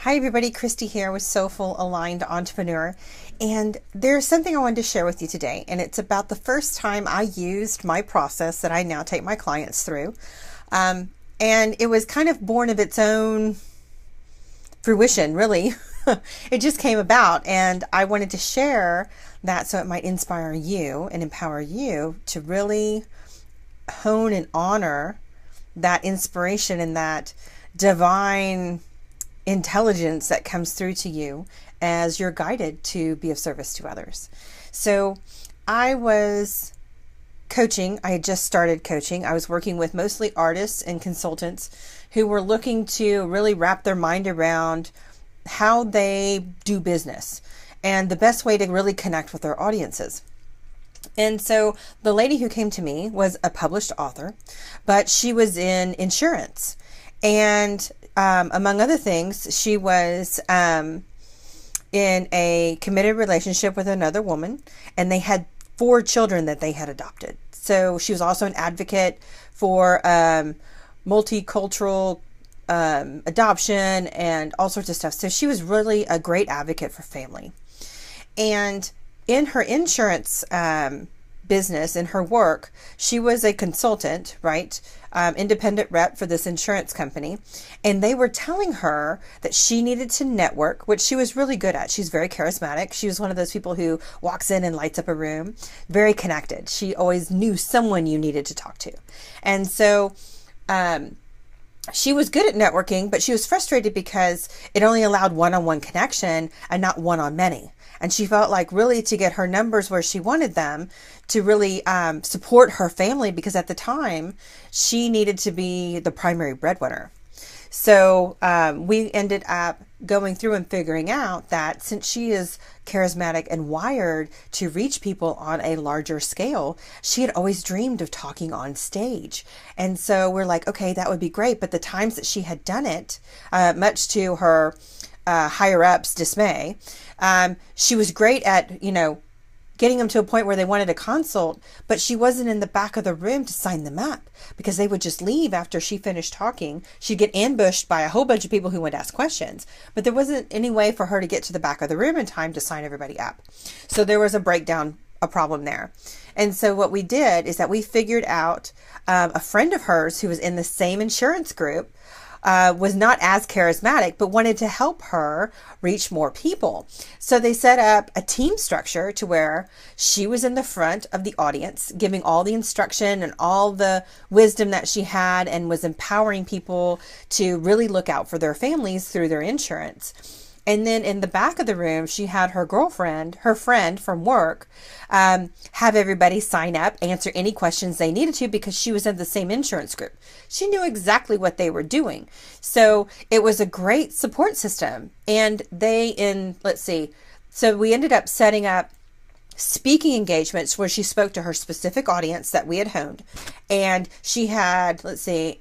Hi everybody, Christy here with Soulful Aligned Entrepreneur, and there's something I wanted to share with you today, and it's about the first time I used my process that I now take my clients through. And it was kind of born of its own fruition, really. It just came about, and I wanted to share that so it might inspire you and empower you to really hone and honor that inspiration and that divine intelligence that comes through to you as you're guided to be of service to others. So I was coaching. I had just started coaching. I was working with mostly artists and consultants who were looking to really wrap their mind around how they do business and the best way to really connect with their audiences. And so the lady who came to me was a published author, but she was in insurance. And among other things, she was in a committed relationship with another woman, and they had 4 children that they had adopted. So she was also an advocate for multicultural adoption and all sorts of stuff. So she was really a great advocate for family. And in her insurance business, in her work, she was a consultant, right? Independent rep for this insurance company. And they were telling her that she needed to network, which she was really good at. She's very charismatic. She was one of those people who walks in and lights up a room, very connected. She always knew someone you needed to talk to. And so she was good at networking, but she was frustrated because it only allowed one-on-one connection and not one-on-many. And she felt like really to get her numbers where she wanted them to really support her family, because at the time she needed to be the primary breadwinner. So we ended up going through and figuring out that since she is charismatic and wired to reach people on a larger scale, she had always dreamed of talking on stage. And so we're like, okay, that would be great. But the times that she had done it, much to her higher ups' dismay, she was great at, getting them to a point where they wanted a consult, but she wasn't in the back of the room to sign them up because they would just leave after she finished talking. She'd get ambushed by a whole bunch of people who would ask questions, but there wasn't any way for her to get to the back of the room in time to sign everybody up. So there was a breakdown, a problem there. And so what we did is that we figured out a friend of hers who was in the same insurance group was not as charismatic, but wanted to help her reach more people. So they set up a team structure to where she was in the front of the audience, giving all the instruction and all the wisdom that she had, and was empowering people to really look out for their families through their insurance. And then in the back of the room, she had her girlfriend, her friend from work, have everybody sign up, answer any questions they needed to, because she was in the same insurance group. She knew exactly what they were doing. So it was a great support system. And so we ended up setting up speaking engagements where she spoke to her specific audience that we had honed. And she had,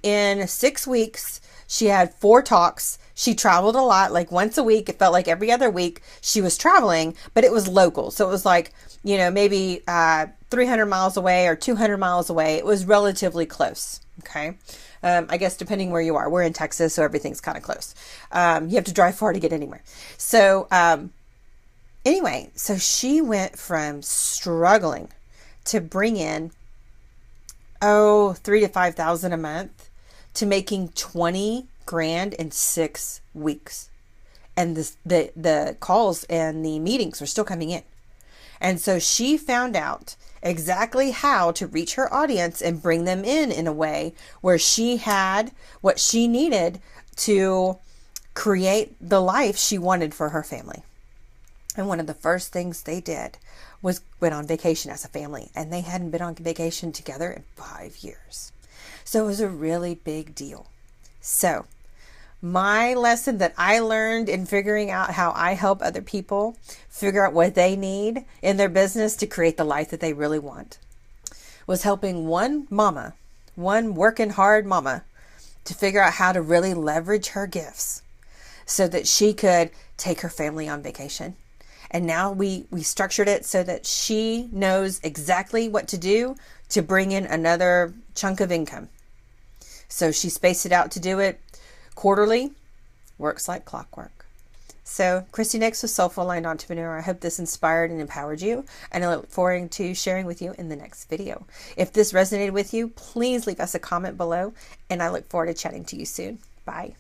in 6 weeks, she had 4 talks. She traveled a lot, like once a week. It felt like every other week she was traveling, but it was local. So it was like, maybe 300 miles away or 200 miles away. It was relatively close. Okay. I guess depending where you are. We're in Texas, so everything's kind of close. You have to drive far to get anywhere. So anyway, so she went from struggling to bring in, 3,000 to 5,000 a month to making 20 grand in 6 weeks. And the calls and the meetings were still coming in. And so she found out exactly how to reach her audience and bring them in a way where she had what she needed to create the life she wanted for her family. And one of the first things they did was went on vacation as a family, and they hadn't been on vacation together in 5 years. So it was a really big deal. So my lesson that I learned in figuring out how I help other people figure out what they need in their business to create the life that they really want was helping one working hard mama, to figure out how to really leverage her gifts so that she could take her family on vacation. And now we structured it so that she knows exactly what to do to bring in another chunk of income. So she spaced it out to do it quarterly, works like clockwork. So, Christy Nix with Soulful Aligned Entrepreneur. I hope this inspired and empowered you, and I look forward to sharing with you in the next video. If this resonated with you, please leave us a comment below, and I look forward to chatting to you soon. Bye.